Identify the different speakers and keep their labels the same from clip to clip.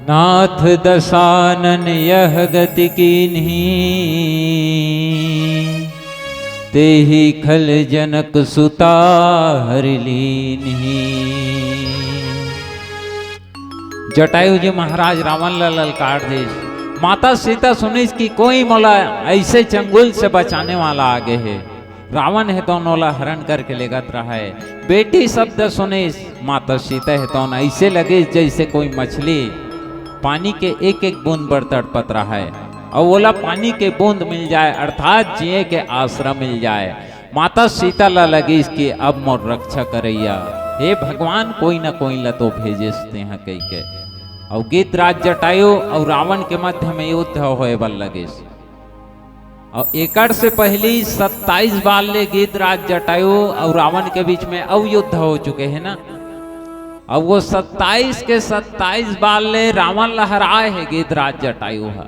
Speaker 1: नाथ दशानन यह गति कीन्ही, तेहि खल जनक सुता हरि लीन्ही। जटायु जी महाराज रावण ला ललकार दे। माता सीता सुनिस कि कोई मोला ऐसे चंगुल से बचाने वाला आगे है। रावण है तो नोला हरण करके लेगत रहा है। बेटी शब्द सुनिस माता सीता है तो ऐसे लगे जैसे कोई मछली पानी के एक एक बूंद पर तड़पत रहा है, और बोला पानी के बूंद मिल जाए अर्थात जिए के आश्रय मिल जाए। माता सीता ला लगी इसकी अब मोर रक्षा करैया, हे भगवान कोई ना कोई ला तो भेजते हैं कई के। और गीतराज जटायु और रावण के मध्य में युद्ध होए बल लगे। और एकड़ से पहली 27 बार ले गीतराज जटायु और रावण के बीच में अब युद्ध हो चुके हैं ना। अब वो 27 के 27 बार ले रावण लहराए है गीतराज जटायु है।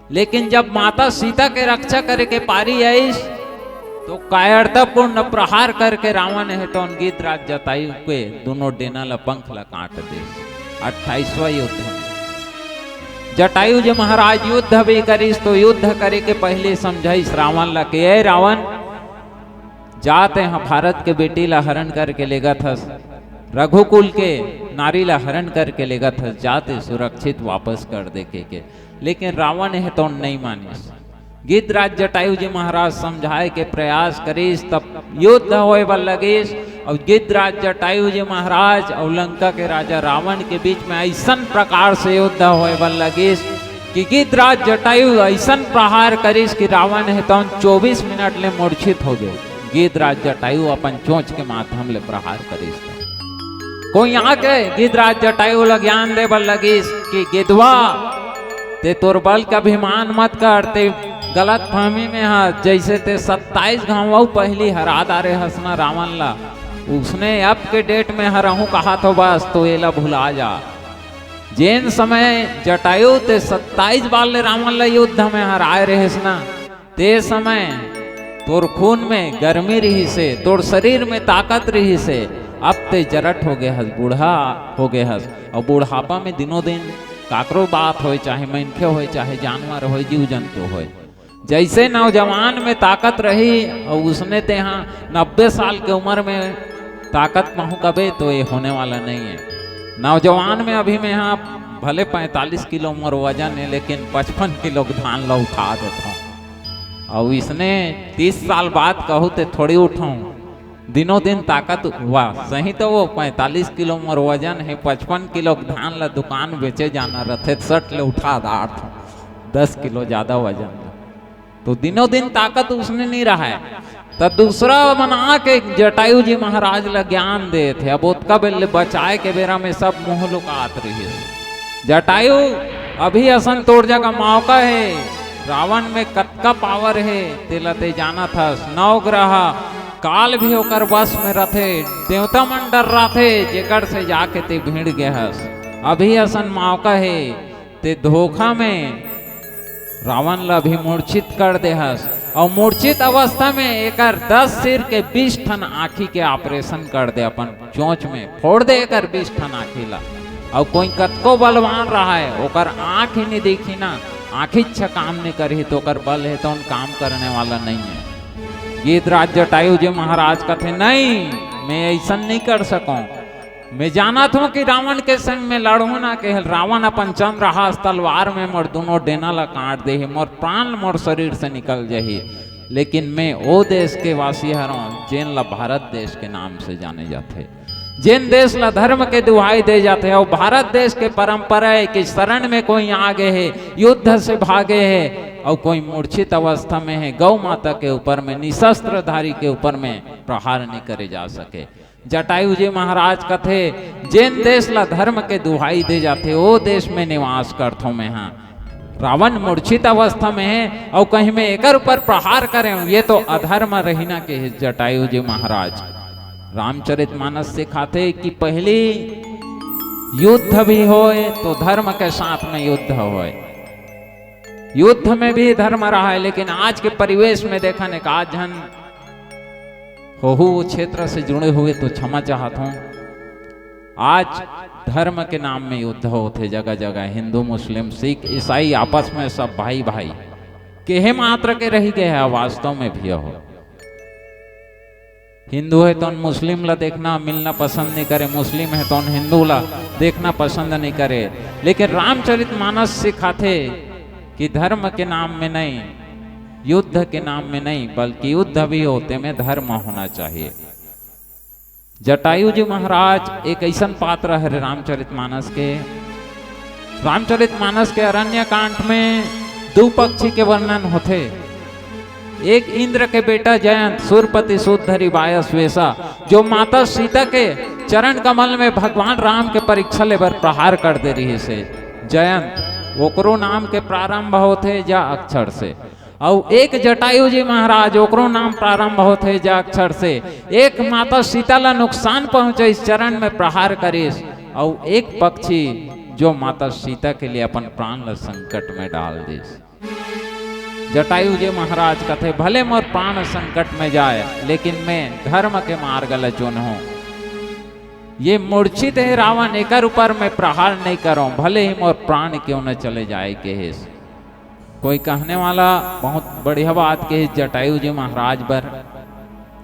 Speaker 1: लेकिन जब माता सीता के रक्षा करे के पारी आई तो कायरतापूर्ण प्रहार करके रावण है तो गीतराज जटायु के दोनों डेना ला पंख ला काट दे। 28वां युद्ध में जटायु जी महाराज युद्ध भी करिस तो युद्ध करे के पहले समझाइस रावण ला के ए रावण जाते हैं भारत के बेटी ला हरण करके लेगा था, रघुकुल के नारी ला हरण करके लेगा था, जाते सुरक्षित वापस कर दे के। लेकिन रावण है तो नहीं मानिस। गीतराज जटायु जी महाराज समझाए के प्रयास करिस तब युद्ध होए बल लगेस। और गीतराज जटायु जी महाराज और लंका के राजा रावण के बीच में ऐसा प्रकार से युद्ध होए बल लगेस कि गीतराज जटायु ऐसा प्रहार करिस कि रावण है तो 24 मिनट ले मूर्छित हो गए। गीतराज जटायु अपन चोंच के माध्यम ले प्रहार करिस। कोई आके गीतराज जटायु ला ज्ञान दे बल लगीस कि गिद्धवा ते तोर बल का अभिमान मत कर, ते गलत फहमी में है। जैसे ते 27 घाव पहली हरा दारे हंसना रावण ला, उसने अब के डेट में हराहू कहा तो बस तो एला भुला जा। जेन समय जटायु ते 27 बार ले रावण ला युद्ध में हराए रहे ना, ते समय तोर खून में गर्मी रही से, तोर शरीर में ताकत रही से। अब ते जरट हो गए हस, बूढ़ा हो गए हस। और बुढ़ापा में दिनों दिन काकरो बात हो, चाहे मनखे हो चाहे जानवर हो जीव जंतु हो, जैसे नौजवान में ताकत रही और उसने ते यहाँ 90 साल की उम्र में ताकत महू कबे तो ये होने वाला नहीं है। नौजवान में अभी में यहाँ भले 45 किलो उम्र वजन है लेकिन 55 किलो धान ला उठा देता हूँ। और इसने 30 साल बाद कहूँ तो थोड़ी उठाऊँ, दिनों दिन ताकत हुआ सही तो वो 45 किलो उम्र वजन है, 55 किलो धान ला दुकान बेचे जाना रथे 60 ले उठा दार 10 किलो ज्यादा वजन, तो दिनों दिन ताकत उसने नहीं रहा है। तो दूसरा बना के जटायु जी महाराज ला ज्ञान दे थे। अब उसका बचाए के बेरा में सब मुँह लुकात रही। जटायु अभी असन तोड़ जगह मौका है, रावण में कतका पावर है तेला ते जाना था। 9 ग्रह काल भी होकर बस में रथे, देवता मन डर रहे जेकर से जाके ते भीड़ गए हस। अभी असन मौका है ते धोखा में रावण ला भी मूर्छित कर दे हस। और मूर्छित अवस्था में एकर 10 सिर के 20 ठन आँखी के ऑपरेशन कर दे, अपन चोंच में फोड़ दे एकर 20 ठन आँखी ला। और कोई कतको बलवान रहा है ओकर आँख ही नहीं देखी ना, आँखी अच्छा काम नहीं करी तो ओकर बल है तो उन काम करने वाला नहीं है। गीतराज जटायु जी महाराज कहते नहीं मैं ऐसा नहीं कर सकूं, मैं जाना था कि रावण के संग में लड़ू ना के रावण अपन चंद्रहास तलवार में मोर दोनों डेना ला काट दे, मोर प्राण मोर शरीर से निकल जाही। लेकिन मैं वो देश के वासी हूँ जेन ला भारत देश के नाम से जाने जाते, जिन देश ला धर्म के दुहाई दे जाते हैं। और भारत देश के परंपरा है कि शरण में कोई आगे है, युद्ध से भागे है, और कोई मूर्छित अवस्था में है गौ माता के ऊपर में निशस्त्रधारी के ऊपर में प्रहार नहीं करे जा सके। जटायु जी महाराज कथे जिन देश ला धर्म के दुहाई दे जाते वो देश में निवास करता मैं। हाँ रावण मूर्छित अवस्था में है और कहीं में एक ऊपर प्रहार करें ये तो अधर्म रहीना के जटायु जी महाराज। रामचरितमानस सिखाते कि पहली युद्ध भी होए तो धर्म के साथ में युद्ध होए, युद्ध में भी धर्म रहा है। लेकिन आज के परिवेश में देखा ने कहा जन हो क्षेत्र से जुड़े हुए तो क्षमा चाहता हूं। आज धर्म के नाम में युद्ध होते जगह जगह, हिंदू मुस्लिम सिख ईसाई आपस में सब भाई भाई केहे मात्र के रही गए हैं, वास्तव में भी हो। हिंदू है तो मुस्लिम ला देखना मिलना पसंद नहीं करे, मुस्लिम है तो हिंदू ला देखना पसंद नहीं करे। लेकिन रामचरितमानस सिखाते कि धर्म के नाम में नहीं, युद्ध के नाम में नहीं, बल्कि युद्ध भी होते में धर्म होना चाहिए। जटायु जी महाराज एक ऐसा पात्र है रामचरितमानस के। रामचरितमानस के अरण्य कांड में दो पक्षी के वर्णन होते। एक इंद्र के बेटा जयंत सूरपति सूतधरी बायस वेसा, जो माता सीता के चरण कमल में भगवान राम के परीक्षा लेबर प्रहार कर दे रही से। जयंत ओकरो नाम के प्रारंभ होते जा अक्षर से, और एक जटायु जी महाराज ओकरो नाम प्रारंभ होते जा अक्षर से। एक माता सीता ला नुकसान पहुंचे इस चरण में प्रहार करिस, और एक पक्षी जो माता सीता के लिए अपन प्राण ला संकट में डाल दिस। जटायु जी महाराज कहते भले मोर प्राण संकट में जाए, लेकिन मैं धर्म के मार्ग ला चुनूं। ये मूर्छित है रावण, एक ऊपर मैं प्रहार नहीं करूं, भले ही मोर प्राण क्यों न चले जाए के। कोई कहने वाला बहुत बढ़िया बात के जटायु जी महाराज पर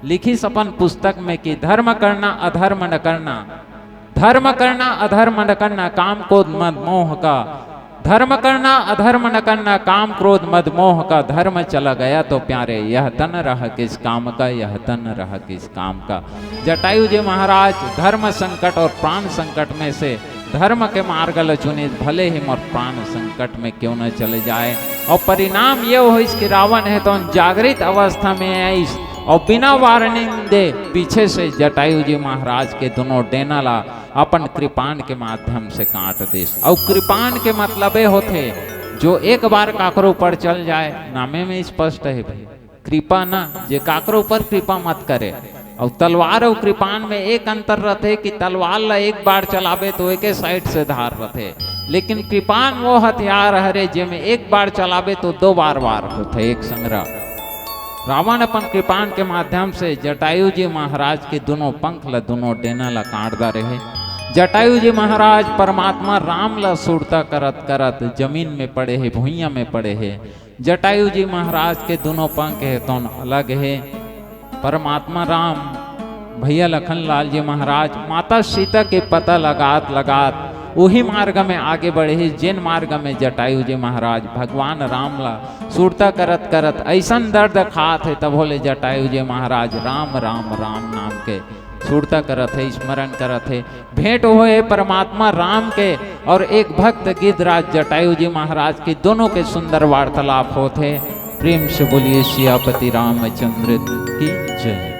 Speaker 1: लिखी सपन पुस्तक में कि धर्म करना अधर्म न करना, धर्म करना अधर्म न करना, काम क्रोध मद मोह का। धर्म करना अधर्म न करना, काम क्रोध मद मोह का। धर्म चला गया तो प्यारे यह तन रह किस काम का, यह तन रह किस काम का। जटायु जी महाराज धर्म संकट और प्राण संकट में से धर्म के मार्ग ल चुने, भले ही मोर प्राण संकट में क्यों न चले जाए। और परिणाम ये हो इसकी रावण है तो जागृत अवस्था में आईस, और बिना वार्निंग दे पीछे से जटायु जी महाराज के दोनों डेना ला अपन कृपान के माध्यम से काट देस। और कृपान के मतलब होते जो एक बार काकरो पर चल जाए, नामे में स्पष्ट है भाई कृपा ना, जे काकरो पर कृपा मत करे। और तलवार और कृपान में एक अंतर रहते कि तलवार ला एक बार चलावे तो एक साइड से धार रहते, लेकिन कृपान वो हथियार है जिसमें एक बार चलावे तो दो बार होते एक संग्रह। रावण अपन कृपान के माध्यम से जटायु जी महाराज के दोनों पंख ला दोनों डेना ला काटदा रहे। जटायु जी महाराज परमात्मा राम ला सुरता करत करत जमीन में पड़े है, भुइया में पड़े है। जटायु जी महाराज के दोनों पंख है तो अलग है। परमात्मा राम भैया लखन लाल जी महाराज माता सीता के पता लगात लगात वही मार्ग में आगे बढ़े, जिन मार्ग में जटायु जी महाराज भगवान राम ला सुरता करत करत ऐसा दर्द खात है, तब बोले जटायु जी महाराज राम राम राम नाम के सुरता करत है, स्मरण करत है। भेंट हुए परमात्मा राम के और एक भक्त गिद्धराज जटायु जी महाराज की, दोनों के सुंदर वार्तालाप होते। प्रेम से बोलिए सियापति रामचंद्र की जय।